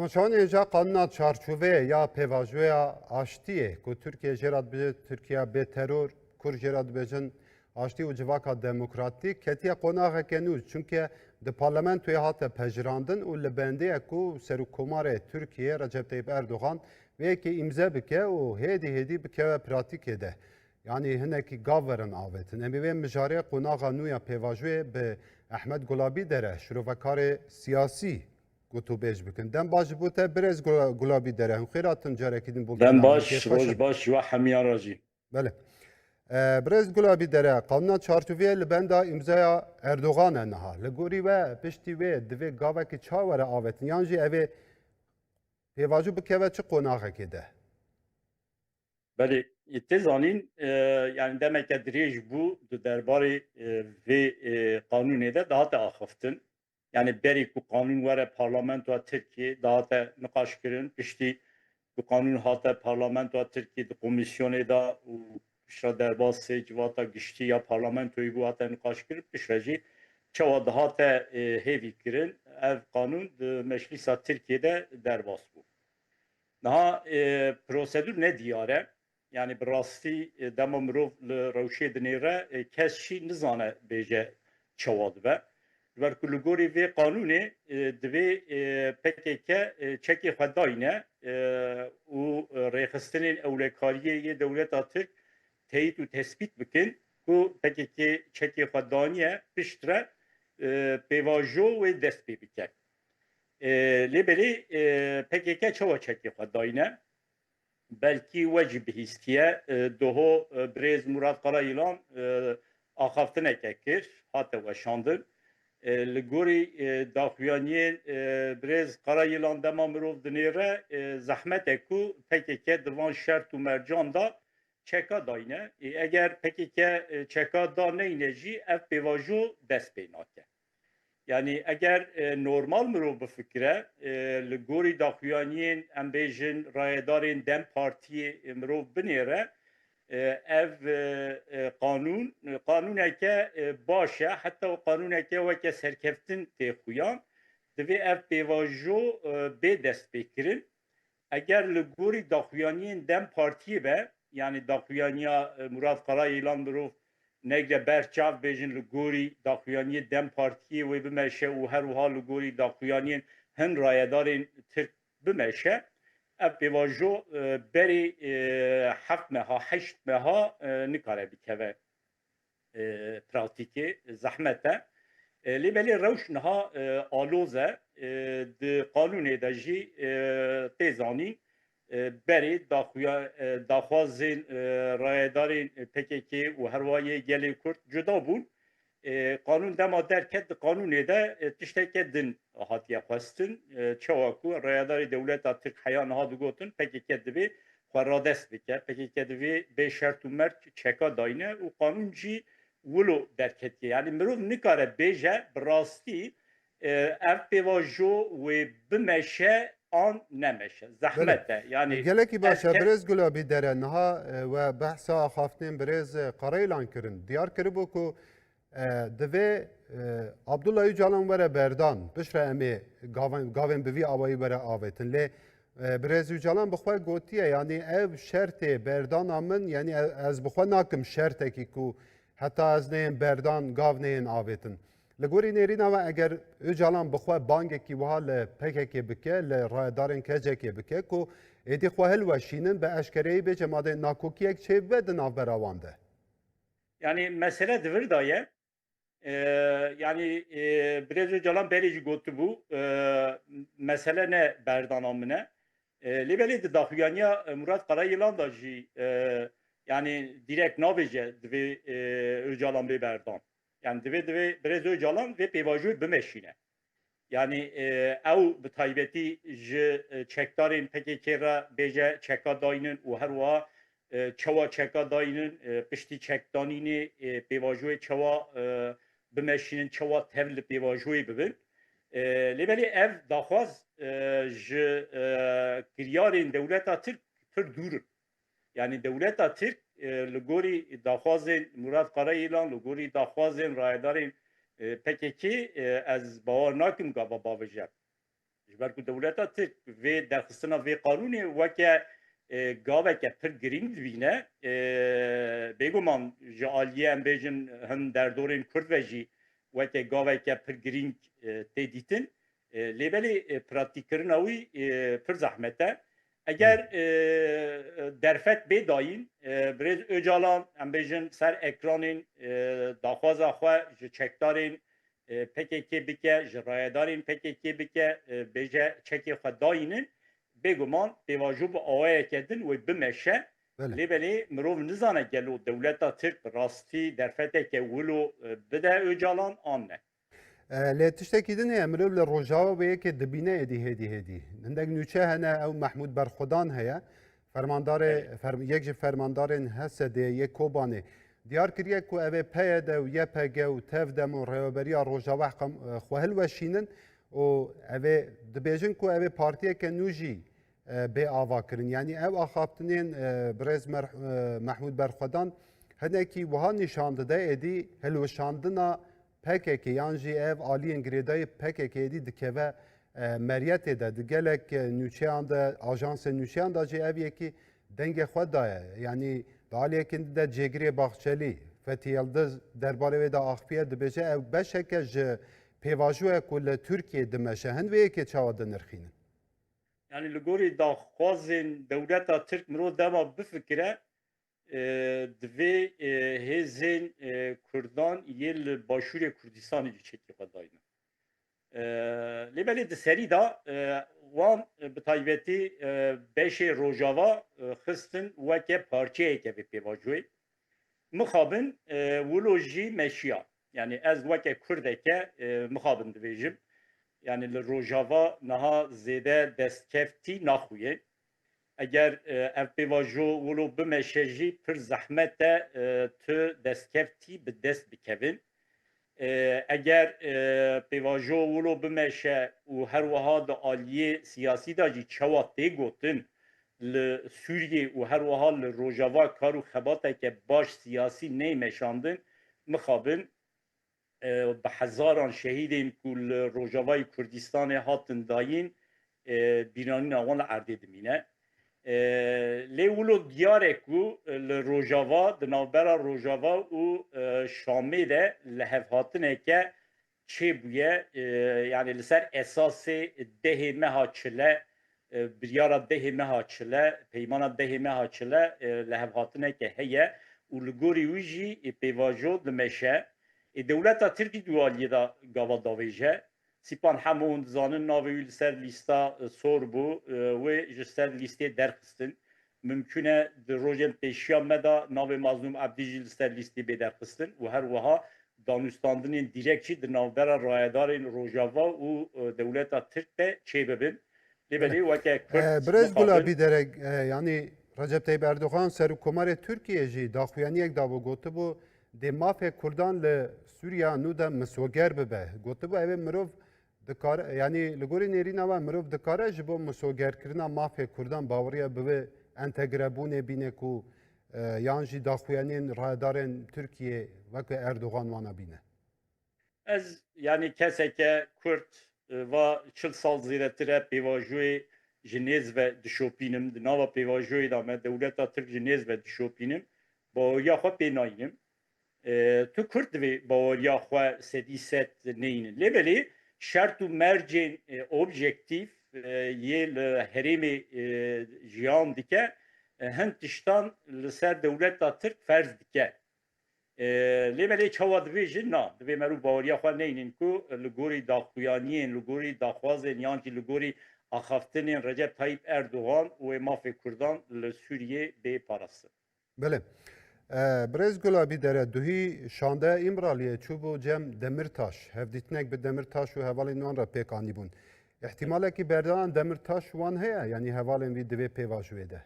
Tamaşan eja kanuna çarçove ya pevajoya aştiye ku Türkiye jerat be Türkiye be terör kur jerat bejin aşti u civaka demokratik ketiye konağa kenuz çünkü de parlamentoya hatta pejrandın u lebende ku serukomare Türkiye Recep Tayyip Erdoğan ve ki imza bike u hedi bike ve pratik ede. Yani hineki gavverin avetin. Emi ve mijare konağa nuya pevajoya be Ahmet Gulabi dere şuruvakare siyasi گوتو بیش بکن دم باش بوده برز گلابی داره هم خیراتن جاره کدین بولتن دم نامن باش کیف روز باشن باش و همیان راجی بله برز گلابی داره قانون چارچوبیه لبندا امضای اردوغان نها لگوری و پشتی و دوی گاوه که چاوره آوتن یانجی اوی پیواجو بکوه چه قناغه کده بله اتزانین yani demek ki dirij bu derbarı ve kanunu da daha da akıftın. Yani beri ku kanun var parlamentoya Türkiye daha da nikaş kirin pişti bu kanun hatta parlamentoya Türkiye komisyonu da pişra derbas civata gişti ya parlamentoyu bu hatta nikaş kirin pişreci çava daha da hevi kirin ev kanun meclisa Türkiye'de derbas bu. Daha prosedür ne diyare? Yani bir rastî dema mirov li rewşê dinêre kes şî nizane bêje çawa dibe. Ber ku li gorî vê qanûnê divê PKK çekê xwe dayîne û rêxistinên ewlekariyê yê dewleta Tirk teyit û tespît bikin ku PKK çekê xwe daniye piştre pêvajo wê dest pê bike. Lêbelê PKK çawa çekê xwe dayîne? Belki vecib histiye doho brez Murat Karayılan axaftine kekir hatta veşandın. Li gorî daxuyaniyên brez Karayılan dema mirov dinêre zehmete ku PKK divan şert û mercan da çeka dayne. Eger PKK çeka da neyne jî ev pêvajo dest pê nake. Yani eğer normal mirov bifikire li gorî daxuyaniyên em bêjin rayedarên Dem Partiyê mirov binêre ev qanûneke baş e heta qanûneke weke serkeftin tê xuyan divê ev pêvajo bê dest pê kirin. Eğer li gorî daxuyaniyên Dem Partiyê be yani daxuyaniya Murat Karayılan mirov negre berçav bejin li gorî daxuyaniyê Dem Partiyê wê bimeşe û her wiha li gorî daxuyaniyên hin rayedarên Tirk bimeşe ev pêvajo berê heft meha heşt meha nikare bikeve pratikê zehmet e. Lêbelê rewş niha aloz e di qanûnê de jî tê zanîn berê daxwazên rayedarên PKK û herwayê gelê Kurd cuda bûn. Qanûn dema derket di qanûnê de tişteke din hatiye xwestin. Çawa ku rayedarê dewleta Tirk heya niha digotin PKK divê xwe radest bike. PKK divê bê şert û mert çeka dayîne û qanûn jî wilo derketiye. Yani mirov nikare bêje bi rastî ev pêvajo wê bimeşe an nemeşe. Zehmet e. Yani geleki başa brez gulabi dere niha ve behsa axaftin brez Karayılan kirin diyar kiribo ku divê Abdullah Öcalan were berdan bişre emê gavên bi vî awayî were avêtin lê Birêz Öcalan bi xwe gotiye yani ev şertê berdana min yani ez bi xwe nakim şertekî ku heta ez neyên berdan gav neyên avêtin. Li gorî nêrîna ve eger Öcalan bi xwe bangekî wiha li PKK bike li rayedarên KCK bike ku êdî xwe hilweşînin bi eşkereyî bê cemadên nakokiyek çêbibe di navbera wan de. Yani mesele divir daye yani Birêz Öcalan berê jî gotibû mesele ne berdana min e. Lêbelê di daxuyaniya Murat Karayılan da jî yani direkt nabêje divê Öcalan bê berdan. Yani divê Birêz Öcalan vê pêvajoyê bimeşîne. Yani ew bi taybetî ji çekdarên PKK re bêje çeka dayînin û her wiha çawa çeka dayînin piştî çekdanînê pêvajoyê çawa bimeşînin çawa tev li pêvajoyê bibin. Lêbelê ev daxwaz ji kiryarên dewleta Tirk pir dûr in. Yani dewleta Tirk li gorî daxwazên Murat Karayılan, li gorî daxwazên rayedarên PKK ez bawer nakim gava bavêje. Ji جبر کو دولتا ترک و درخستنا و قانونی وکه گاوه که پر گرینگ بینه بگومان جالیه ام بیجن هم در دورین کرد و جی وکه گاوه که پر گرینگ تدیتن لیبلی پراتیکرناوی پر زحمته اگر درفت بداین برز اجالان ام بیجن سر اکرانین داخواز آخوا چکدارین PKK bike, jiraydarên PKK bike, bêje çekê xwe dayînin, bêguman pêvajo bi awayeke din wê bimeşe. Lêbelê mirov nizane gelo dewleta Tirk rastî derfeteke wilo bide Öcalan an ne. لێ تشتێکی دن هەیە مرۆڤ لە ڕۆژاوە بە یەکێ دبینە ئێدی هێدی هێدی هەندێک نوچە هەنە ئەو مەحمود بەرخۆدان هەیە فەرماندارێ یەک ji فەرماندارên هەسەدێ یەک کۆبانێ دیار کردیە ku ev ê peye de û YPG û tev dem û rêweberiya Rojava xwe hilweşînin û ev ê dibêjin ku ev ê partiyeke nû jî bê avakirin yanî ev axaftinên birêz Mehmûd Berxwedan hinekî wiha nîşan dide êdî hilweşandina PKK yan jî ev aliyên girêdayê PKK êdî dikeve meriyetê de di gelek nûçeyan de ajansên nûçeyan da jî ev yekî dengê xwe daye yanî Daliyekî de Cêgirê Baxçelî Fethî Yıldız derbarê wê de axpiye dibêje ew beşeke ji pêvajoya ku li Tirkiye dimeşe hin vê yekê çawa dinirxînin. Yani li gorî daxwazên dewleta Tirk mirov dema bifikire divê hêzên Kurdan yê li Başûrê Kurdistanê jî çekî xwe dayînin. Lêbelê di serî da wan bi taybetî beşê Rojava xistin weke parçeyeke vê pêvajoyê. Mixabin wilo jî meşiya. Yani ez weke Kurdeke mixabin dibêjim. Yani li Rojava niha zêde destkevtî naxuye. Eger ev pêvajo wilo bimeşe jî pir zehmet e tu destkevtî bi dest bikevin. Eger pêvajo wilo bimeşe û her wiha di aliyê siyasî da jî çawa tê gotin li Sûriyê û her wiha li Rojava kar û xebateke baş siyasî ney meşandin mixabin bi hezaran şehîdên ku li Rojavayê Kurdistanê hatin dayîn bîranîna wan li erdê dimîne. Lê wilo diyare ku li Rojava di navbera Rojava û Şamê de li hevhatineke çêbûye yani li ser esasê dehê meha çile biryara dehê meha çile peymana dehê meha çile li hevhatineke heye û li gorî wî jî pêvajo dimeşe dewleta Tirkî dualiyê da gava davêje Sîpan hemû hûn dizanin navê wî li ser lîsta sor bû wê ji ser lîstê derxistin. Mümkün e di rojên pêşiya me da navê Mazlûm Ebdî jî li ser lîstê bê derxistin û her wiha danûstandinên dîrek jî di navbera rayedarên Rojava û dewleta Tirk de çêbibin. Lêbelê weke Kurd Birêz Gulabî derek yanî Recep Tayyip Erdoğan Serokkomarê Tirkiye jî daxuyaniyek dabû gotibû dê mafê Kurdan li Sûriya nû de misoger bibe. Gotibû ev ê mirov dikare yanî li gorî nêrîna we mirov dikare ji bo misogerkirina mafê Kurdan baweriya bi vê entegrebûnê bîne ku yan jî daxuyanên rayedarên Tirkiye wekî Erdoğan wana bîne. Ez yani keseke Kurd va çil sal zêdetir e pêvajoyê ji nêz ve dişopînim di nava pêvajoyê da me dewleta Tirk ji nêz ve dişopînim baweriya xwe pê nayînim. Tu Kurd divê baweriya xwe sedî sed neyînin. Lêbelê şert û mercên objektif yê li herêmê jiyan dike hin tiştan li ser dewleta Tirk ferz dike. Lêbelê çawa dibêjin na divê merû baweriya xwe neyînin ku li gorî daxuyaniyên li gorî daxwazên yan jî li gorî axaftinên Recep Tayyip Erdoğan û ê mafê Kurdan li Sûriyê bê parastin. Belê. Birêz Gulabî dere duhî şandeya İmraliyê çûbû Cem Demirtaş hevdîtinek bi Demirtaş û hevalên wan re pêk anîbûn. İhtimalekî berdanan Demirtaş wan heye yanî hevalên wî divê pêvajoyê de.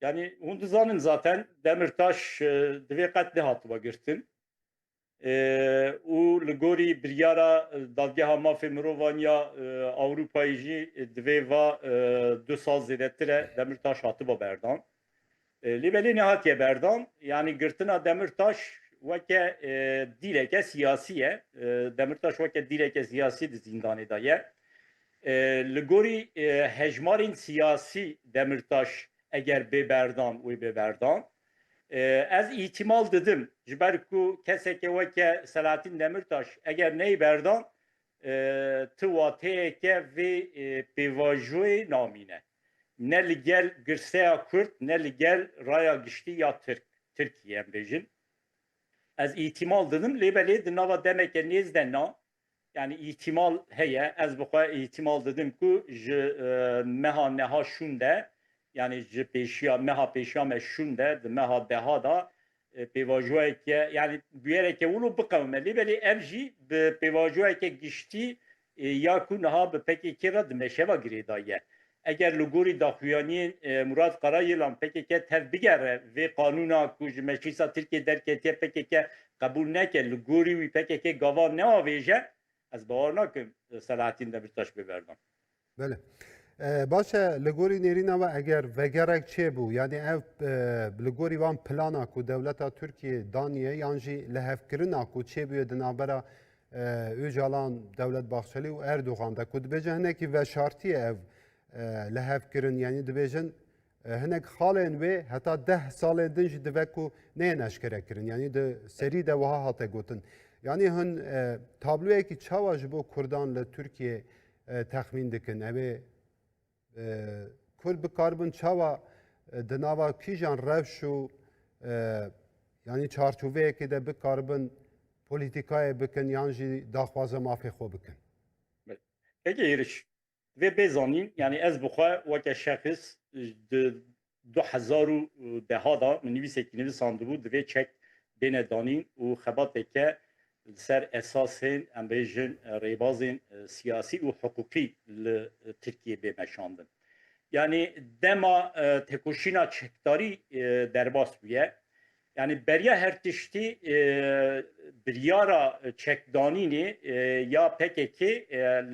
Yani hûn dizanin zaten Demirtaş divê qetlê hatibe girtin û li gorî biryara dadgeha mafê mirovan ya Ewropayê jî divê va 2 sal zêdetir e Demirtaş hatibe berdan. Lêbelê nehatiye berdan yani girtina Demirtaş weke dîleke siyasî ye. Demirtaş weke dîleke siyasî di zîndanê de ye. لگوری هجمارین سیاسی دمرتاش اگر ببردان و ببردان از ihtimal dedim جبرکو کسی که وکه سلاطین دمرتاش اگر نی بردان تواتیه که وی پیواجوی نامینه نه لگل گرسه کرد نه لگل رایا گشتی یا Türkiye بیجن از ihtimal dedim lebeli dinava demek ki nezden na yani ihtimal heye az bu kadar ihtimal dedim ki meha neha şunde yani peşiya meha peşiya meşunde meha deha da pevajoya ki yani bir yere ki ulu bıkavme lebeli evji pevajoya ki gişti ya ku neha be peki kira meşeva giredaye eğer luguri daxuyaniyin Murat Karayılan peki ki tevbigere ve kanuna ku meclisa Türkiye derketiye peki ki kabul neke luguri ve peki ki gavan ne aveje از باور نکن سلاطین دمرتاش ببردم بله باشه لگوری نیرینا و اگر وگرک چه بو یعنی اف لگوری وان پلانا کو دولتا ترکیه دانیه یانجی لهفکرنا کو چه بیو دنابرا اوجالان دولت باخشلی و اردوغان دا کو دبیجه هنکی و شارتی اف لهفکرن یعنی دبیجن هنک خالین و حتی 10 سال دنج دوکو نه نشکره کرن یعنی ده سری ده وها هاته گوتن yani hın tabloya ki çava ji bo Kurdan le Türkiye tahmin dikin ev Kurd bikarbin çava di nava kîjan rewş û yani çarçoveyekê de bikarbin polîtîkayê bikin yan jî daxwaza mafê xwe bikin. Peki Êriş vê bêzanîn yani ez bixwe weke şexs di 2010 da min nivîsekî nivîsandibû divê çek bêne danîn û xebateke سر اساسین امبیجن ریبازین سیاسی و حقوقی لترکیه بمشاندن یعنی دما تکوشینا چکداری درباس بیه yani beriya her tişti biryara çekdanini ya PKK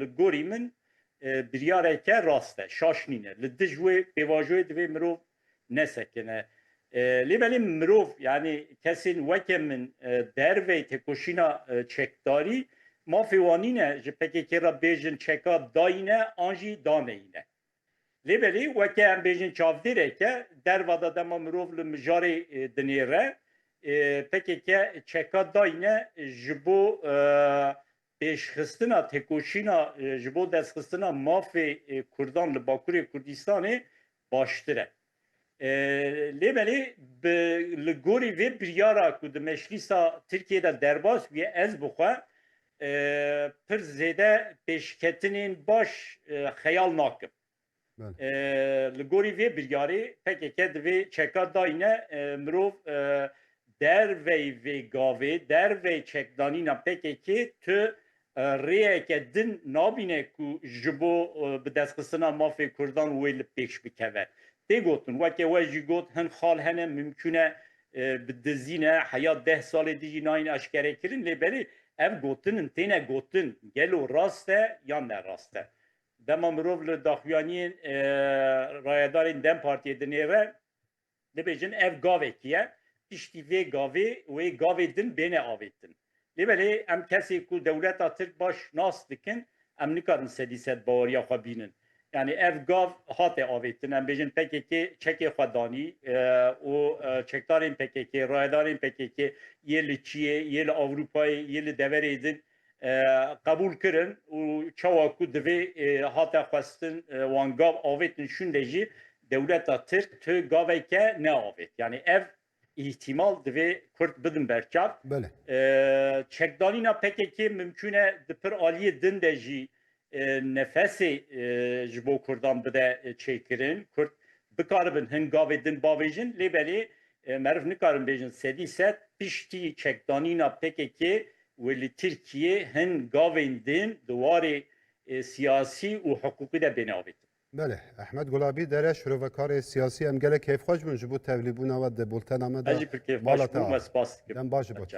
ligorimin biryara ke raste şaşnine lidijwe pevajoy dve mirov nesekene لیبلی مروف یعنی کسی وکمن دروی تکوشینا چکداری ما فیوانینه جه پکی که را بیجن چکا داینه آنجی دانینه لیبلی وکه هم بیجن چافدیره که دروادا دما مروف لمجاری دنیره پکی که چکا داینه جبو پیشخستنا تکوشینا جبو دستخستنا مافی کردان لباکوری کردیستانی باشتره لیبلی به لگوری و بریارا که در مجلسا ترکیه درباس بیه از بخوا پر زیده پیشکتنین باش خیال ناکم لگوری و بریاری پکی که دوی چکا داینه مروف در وی گاوی در وی چکدانینا پکی که تو ریه که دن نابینه که جبو به دستخستنا مافی کردان ویل پیش بکوه دی گوتن وکی وجی گوت هن خال هنه ممکنه بدزینه حیات 10 سال دیجی ناین اشکره کرن لیبری ev gotin tene gotin gelo raste yan ne raste dema mirov li daxuyaniyên rayedarên Dem Partiye dinêre dibêjin ev gavekiye piştî vê gavê wê gavê din bêne avêtin lêbelê em kesê ku dewleta Tirk baş nas dikin em nikarin sedî sed baweriya xwe bînin yani ev gav hate avêtin em bêjin PKK çekê xwe danî û çekdarên PKK rayedarên PKK yê li Çiyê yê li Avrupayê yê li deverê din قبول کردن و چوا کو دوی هاته خواستن وان گاو آویتن شونده جی دولت ترک تو گاوی که نه آویت یعنی اف ihtimal دوی کرد بدن برچاف چکدانینا پککی ممکنه دپر آلیه دنده جی نفسی جبو کردان بده چیکرین کرد بکاربن هن گاوی دن باویجن لیبلی مرف نکارن بیجن سدی ست پشتی چکدانینا پککی ولی ترکیه هن گاویندین دواری سیاسی و حقوقی ده بناوید. بله احمد گلابی درش رو و کار سیاسی هم گله کیف خوش من جبو تولیبون و ده بولتن آمده. اجی پر کیف خوش بود مسپاس. دم باشه بود.